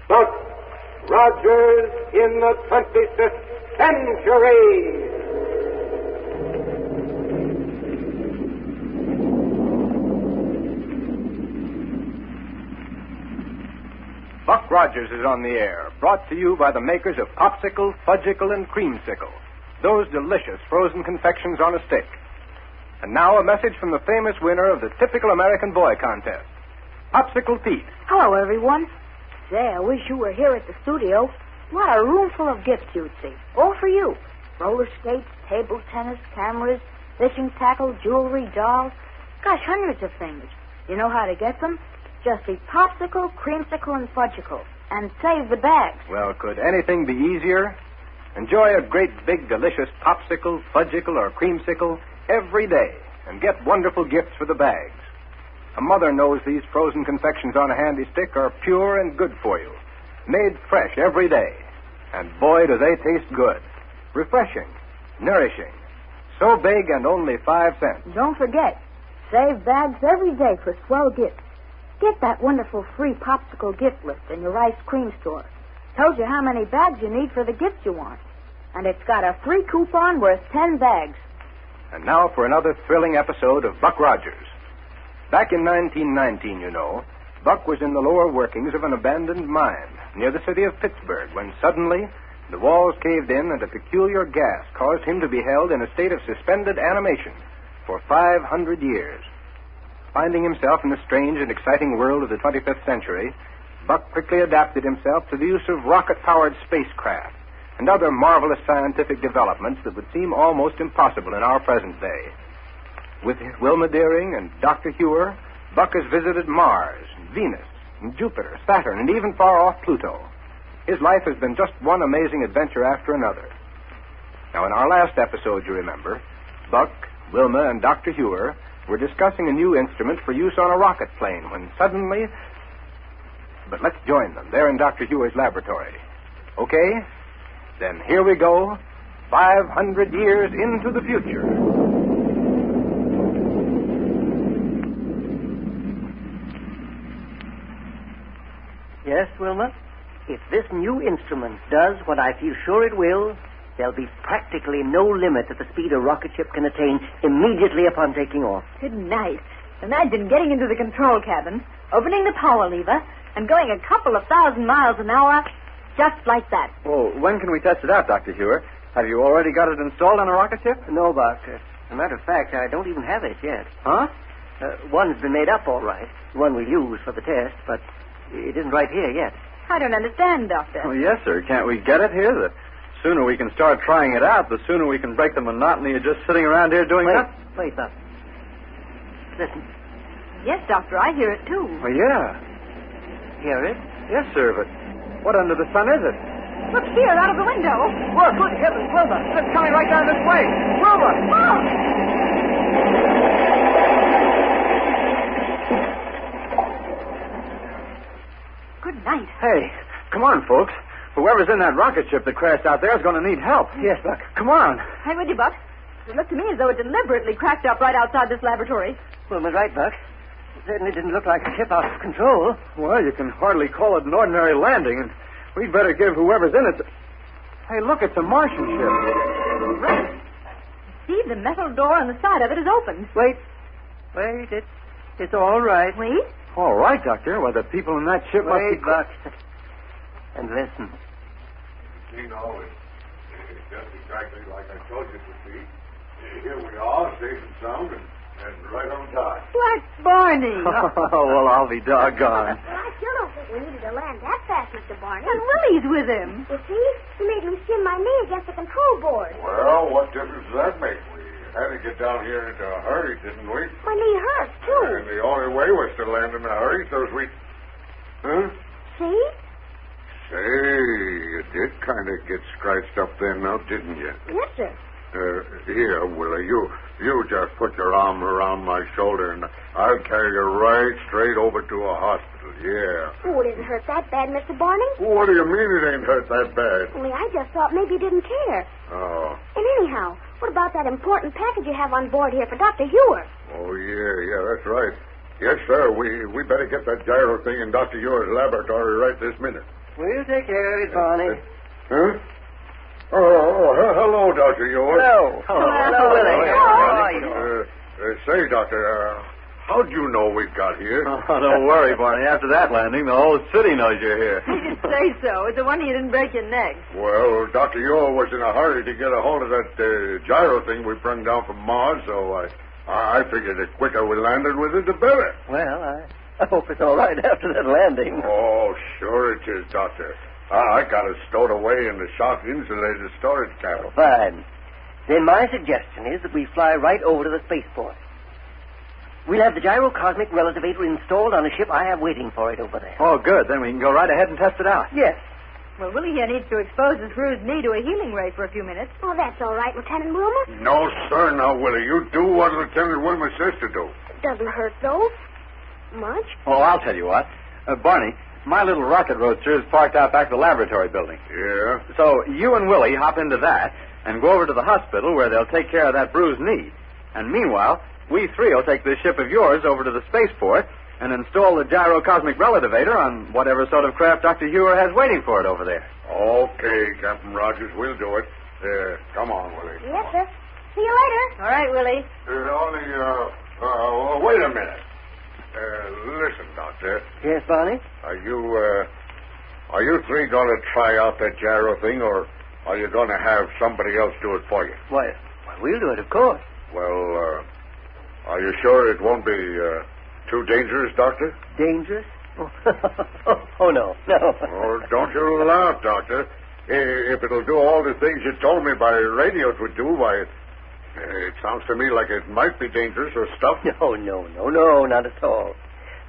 Buck Rogers in the 25th century. Buck Rogers is on the air, brought to you by the makers of Popsicle, Fudgicle, and Creamsicle, those delicious frozen confections on a stick. And now a message from the famous winner of the Typical American Boy contest, Popsicle Pete. Hello, everyone. Say, I wish you were here at the studio. What a room full of gifts you'd see. All for you. Roller skates, table tennis, cameras, fishing tackle, jewelry, dolls. Gosh, hundreds of things. You know how to get them? Just eat Popsicle, Creamsicle, and Fudgicle. And save the bags. Well, could anything be easier? Enjoy a great, big, delicious Popsicle, Fudgicle, or Creamsicle every day and get wonderful gifts for the bags. A mother knows these frozen confections on a handy stick are pure and good for you. Made fresh every day. And boy, do they taste good. Refreshing. Nourishing. So big and only 5 cents. Don't forget, save bags every day for swell gifts. Get that wonderful free Popsicle gift list in your ice cream store. Tells you how many bags you need for the gifts you want. And it's got a free coupon worth 10 bags. And now for another thrilling episode of Buck Rogers. Back in 1919, you know, Buck was in the lower workings of an abandoned mine near the city of Pittsburgh when suddenly the walls caved in and a peculiar gas caused him to be held in a state of suspended animation for 500 years. Finding himself in the strange and exciting world of the 25th century, Buck quickly adapted himself to the use of rocket-powered spacecraft and other marvelous scientific developments that would seem almost impossible in our present day. With Wilma Deering and Dr. Huer, Buck has visited Mars, Venus, and Jupiter, Saturn, and even far-off Pluto. His life has been just one amazing adventure after another. Now, in our last episode, you remember, Buck, Wilma, and Dr. Huer were discussing a new instrument for use on a rocket plane when suddenly... But let's join them. They're in Dr. Huer's laboratory. Okay? Then here we go, 500 years into the future. Yes, Wilma? If this new instrument does what I feel sure it will, there'll be practically no limit to the speed a rocket ship can attain immediately upon taking off. Good night. Imagine getting into the control cabin, opening the power lever, and going a couple of 1,000 miles an hour just like that. Well, when can we test it out, Dr. Huer? Have you already got it installed on a rocket ship? No, Buck. As a matter of fact, I don't even have it yet. Huh? One's been made up all right. One we'll use for the test, but it isn't right here yet. I don't understand, Doctor. Oh, yes, sir. Can't we get it here? The sooner we can start trying it out, the sooner we can break the monotony of just sitting around here doing nothing. Wait, Buck. Listen. Yes, Doctor, I hear it, too. Oh, yeah. Hear it? Yes, sir, but what under the sun is it? Look here, out of the window. Well, good heavens, Wilma. It's coming right down this way. Wilma! Oh! Good night. Hey, come on, folks. Whoever's in that rocket ship that crashed out there is going to need help. Yes, Buck. Come on. Hey, with you, Buck. It looked to me as though it deliberately cracked up right outside this laboratory. Wilma's right, Buck. It certainly didn't look like a ship out of control. Well, you can hardly call it an ordinary landing, and we'd better give whoever's in it... Hey, look, it's a Martian ship. Right. See, the metal door on the side of it is open. Wait. It's all right. Wait? All right, Doctor. Well, the people in that ship must be... Wait, Buck. And listen. You know, it's just exactly like I told you it would be. Here we are, safe and sound, and right on time. Black Barney. Oh, well, I'll be doggone. Well, I sure don't think we needed to land that fast, Mr. Barney. And Willie's with him. You see? He made me shin my knee against the control board. Well, what difference does that make? We had to get down here into a hurry, didn't we? My knee hurts, too. And the only way was to land in a hurry so as we... Huh? See? Say, you did kind of get scratched up there now, didn't you? Yes, sir. Here, Willie, you just put your arm around my shoulder, and I'll carry you right straight over to a hospital, yeah. Oh, it didn't hurt that bad, Mr. Barney. What do you mean it ain't hurt that bad? Only I just thought maybe you didn't care. Oh. And anyhow, what about that important package you have on board here for Dr. Huer? Oh, yeah, that's right. Yes, sir, we better get that gyro thing in Dr. Huer's laboratory right this minute. We'll take care of it, Barney. Huh? Hello, Dr. Huer. Hello, Willie. How are you? Say, Doctor, how'd you know we'd got here? Oh, don't worry, Barney. After that landing, the whole city knows you're here. You didn't say so. It's a wonder you didn't break your neck. Well, Dr. Huer was in a hurry to get a hold of that gyro thing we brought down from Mars, so I figured the quicker we landed with it, the better. Well, I hope it's all right after that landing. Oh, sure it is, Doctor. I got it stowed away in the shock-insulated storage cabin. Fine. Then my suggestion is that we fly right over to the spaceport. We'll have the gyro cosmic relativator installed on a ship I have waiting for it over there. Oh, good. Then we can go right ahead and test it out. Yes. Well, Willie here needs to expose his bruised knee to a healing ray for a few minutes. Oh, that's all right, Lieutenant Wilma. No, sir. Now, Willie, you do what Lieutenant Wilma says to do. It doesn't hurt, though. Much. Oh, I'll tell you what. Barney, my little rocket roadster is parked out back of the laboratory building. Yeah? So you and Willie hop into that and go over to the hospital where they'll take care of that bruised knee. And meanwhile, we three will take this ship of yours over to the spaceport and install the gyro cosmic relativator on whatever sort of craft Dr. Huer has waiting for it over there. Okay, Captain Rogers, we'll do it. Come on, Willie. Yes, sir. See you later. All right, Willie. Wait a minute. Listen, Doctor. Yes, Barney? Are you three going to try out that gyro thing, or are you going to have somebody else do it for you? Why, we'll do it, of course. Well, are you sure it won't be too dangerous, Doctor? Dangerous? Oh, no. Oh, don't you laugh, Doctor. If it'll do all the things you told me by radio it would do, why, it sounds to me like it might be dangerous or stuff. No, not at all.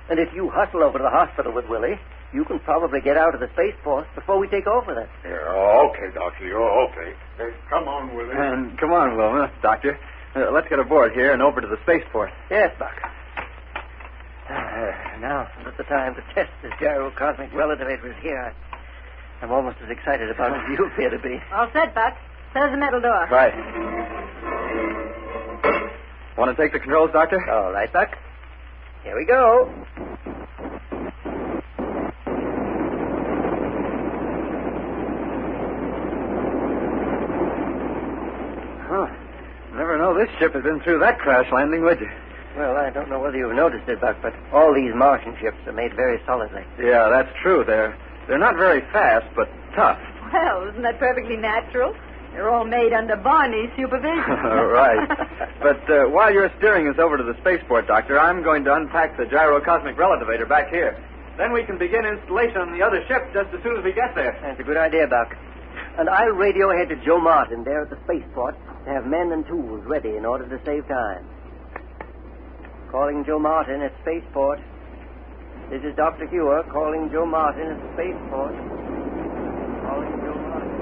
And if you hustle over to the hospital with Willie, you can probably get out of the spaceport before we take off with it. Yeah, okay, Doctor. You're okay. Come on, Willie. And come on, Wilma, Doctor. Let's get aboard here and over to the spaceport. Yes, Buck. Now is the time to test this gyro cosmic relativator here. I'm almost as excited about it as you appear to be. All set, Buck. Close the metal door. Right. Want to take the controls, Doctor? All right, Buck. Here we go. Huh. Never know this ship had been through that crash landing, would you? Well, I don't know whether you've noticed it, Buck, but all these Martian ships are made very solidly. Yeah, that's true. They're not very fast, but tough. Well, isn't that perfectly natural? They're all made under Barney's supervision. Right. But while you're steering us over to the spaceport, Doctor, I'm going to unpack the gyro cosmic relativator back here. Then we can begin installation on the other ship just as soon as we get there. That's a good idea, Buck. And I'll radio ahead to Joe Martin there at the spaceport to have men and tools ready in order to save time. Calling Joe Martin at spaceport. This is Dr. Huer calling Joe Martin at the spaceport. Calling Joe Martin.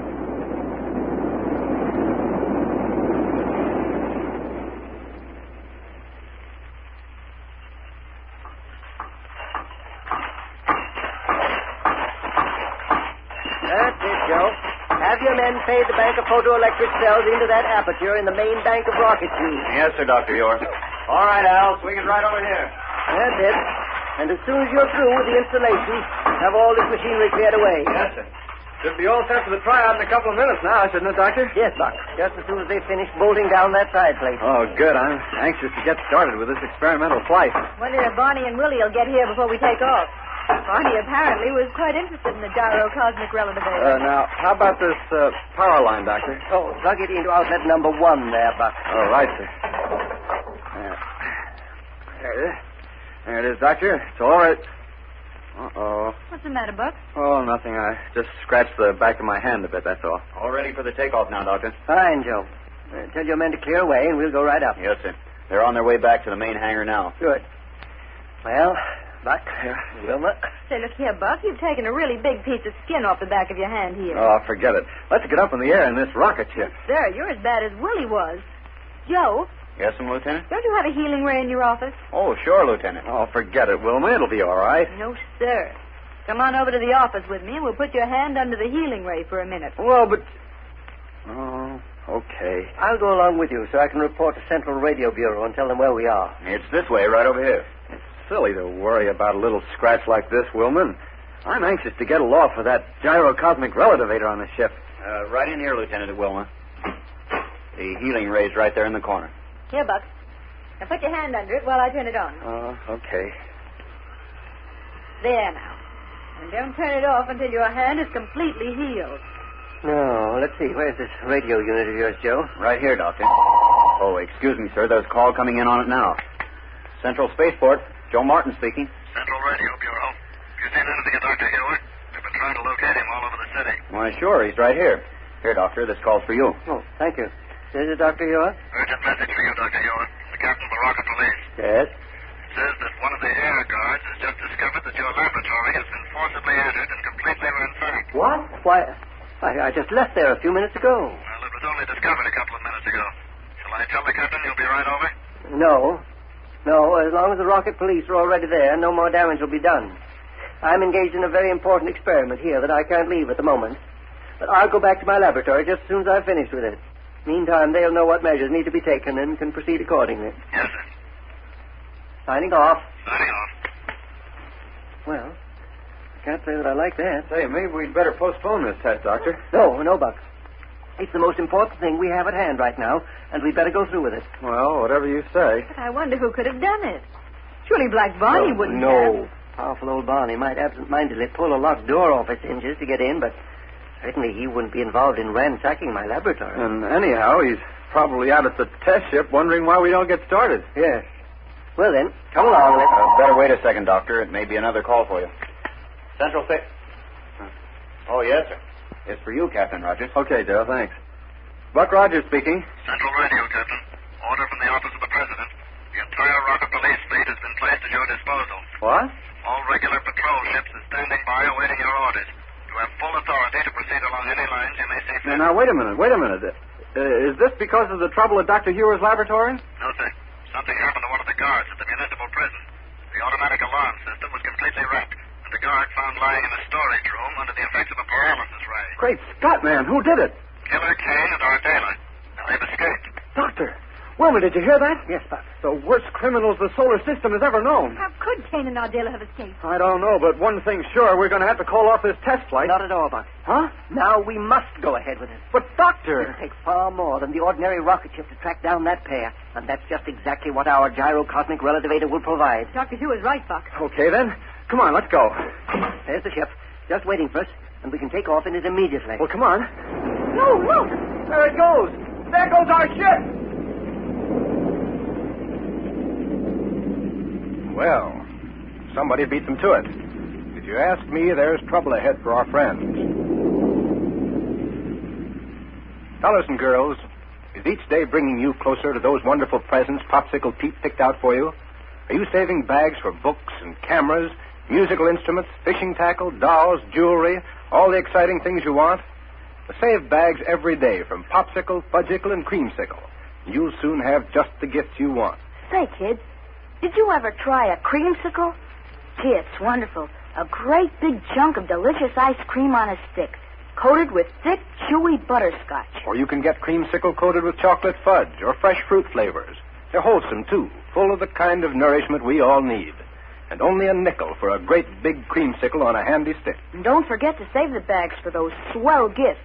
That's it, Joe. Have your men fade the bank of photoelectric cells into that aperture in the main bank of rocket fuel. Yes, sir, Dr. Huer. All right, Al. Swing it right over here. That's it. And as soon as you're through with the installation, have all this machinery cleared away. Yes, sir. Should be all set for the tryout in a couple of minutes now, shouldn't it, Doctor? Yes, Buck. Just as soon as they finish bolting down that side plate. Oh, good. I'm anxious to get started with this experimental flight. Wonder if Barney and Willie will get here before we take off. Barney apparently was quite interested in the gyro cosmic relativator. Now, how about this power line, Doctor? Oh, plug it into outlet number 1 there, Buck. All right, sir. There it is, Doctor. It's all right. Uh-oh. What's the matter, Buck? Oh, nothing. I just scratched the back of my hand a bit, that's all. All ready for the takeoff now, Doctor. Fine, Joe. Tell your men to clear away, and we'll go right up. Yes, sir. They're on their way back to the main hangar now. Good. Well, Buck, Wilma. Say, look here, Buck. You've taken a really big piece of skin off the back of your hand here. Oh, forget it. Let's get up in the air in this rocket ship. Sir, you're as bad as Willie was. Joe, Yes, Lieutenant? don't you have a healing ray in your office? Oh, sure, Lieutenant. Oh, forget it, Wilma. It'll be all right. No, sir. Come on over to the office with me, and we'll put your hand under the healing ray for a minute. Well, but... Oh, okay. I'll go along with you so I can report to Central Radio Bureau and tell them where we are. It's this way, right over here. It's silly to worry about a little scratch like this, Wilma. I'm anxious to get a law for that Gyro Cosmic Relativator on the ship. Right in here, Lieutenant Wilma. The healing ray's right there in the corner. Here, Buck. Now put your hand under it while I turn it on. Oh, okay. There now. And don't turn it off until your hand is completely healed. No, let's see. Where's this radio unit of yours, Joe? Right here, Doctor. Oh, excuse me, sir. There's a call coming in on it now. Central Spaceport. Joe Martin speaking. Central Radio Bureau. Have you seen anything of Dr. Huer? We've been trying to locate him all over the city. Why, sure. He's right here. Here, Doctor. This call's for you. Oh, thank you. Is it Dr. Huer? Urgent message for you, Dr. Huer. The captain of the rocket police. Yes? It says that one of the air guards has just discovered that your laboratory has been forcibly entered and completely ransacked. What? Why, I just left there a few minutes ago. Well, it was only discovered a couple of minutes ago. Shall I tell the captain you'll be right over? No. As long as the rocket police are already there, no more damage will be done. I'm engaged in a very important experiment here that I can't leave at the moment. But I'll go back to my laboratory just as soon as I've finished with it. Meantime, they'll know what measures need to be taken and can proceed accordingly. Yes, sir. Signing off. Signing off. Well, I can't say that I like that. Say, maybe we'd better postpone this test, Doctor. No, Buck. It's the most important thing we have at hand right now, and we'd better go through with it. Well, whatever you say. But I wonder who could have done it. Surely Black Barney wouldn't have. No. Powerful old Barney might absent-mindedly pull a locked door off its hinges to get in, but certainly he wouldn't be involved in ransacking my laboratory. And anyhow, he's probably out at the test ship wondering why we don't get started. Yes. Well, then, come along. Let's... Better wait a second, Doctor. It may be another call for you. Central State. Oh, yes, sir. It's for you, Captain Rogers. Okay, Joe, thanks. Buck Rogers speaking. Central Radio, Captain. Order from the office of the President. The entire rocket police fleet has been placed at your disposal. What? All regular patrol ships are standing by awaiting your orders. You have full authority to proceed along any lines you may see fit. Now, wait a minute. Is this because of the trouble at Dr. Huer's laboratory? No, sir. Something happened to one of the guards at the municipal prison. The automatic alarm system was completely wrecked, and the guard found lying in a storage room under the effects of a paralysis ray. Great Scott, man. Who did it? Killer Kane and Ardala. Now, they've escaped. Doctor. Wilma, did you hear that? Yes, Buck. The worst criminals the solar system has ever known. How could Kane and Ardala have escaped? I don't know, but one thing's sure. We're going to have to call off this test flight. Not at all, Buck. Huh? Now we must go ahead with it. But, Doctor... It takes far more than the ordinary rocket ship to track down that pair, and that's just exactly what our Gyro Cosmic Relativator will provide. Dr. Hugh is right, Buck. Okay, then. Come on, let's go. There's the ship, just waiting for us, and we can take off in it immediately. Well, come on. No, look! There it goes. There goes our ship. Well, somebody beat them to it. If you ask me, there's trouble ahead for our friends. Fellas and girls, is each day bringing you closer to those wonderful presents Popsicle Pete picked out for you? Are you saving bags for books and cameras, musical instruments, fishing tackle, dolls, jewelry, all the exciting things you want? Save bags every day from Popsicle, Fudgicle, and Creamsicle. You'll soon have just the gifts you want. Say, kids, did you ever try a creamsicle? Gee, it's wonderful. A great big chunk of delicious ice cream on a stick, coated with thick, chewy butterscotch. Or you can get creamsicle coated with chocolate fudge or fresh fruit flavors. They're wholesome, too, full of the kind of nourishment we all need. And only a nickel for a great big creamsicle on a handy stick. And don't forget to save the bags for those swell gifts.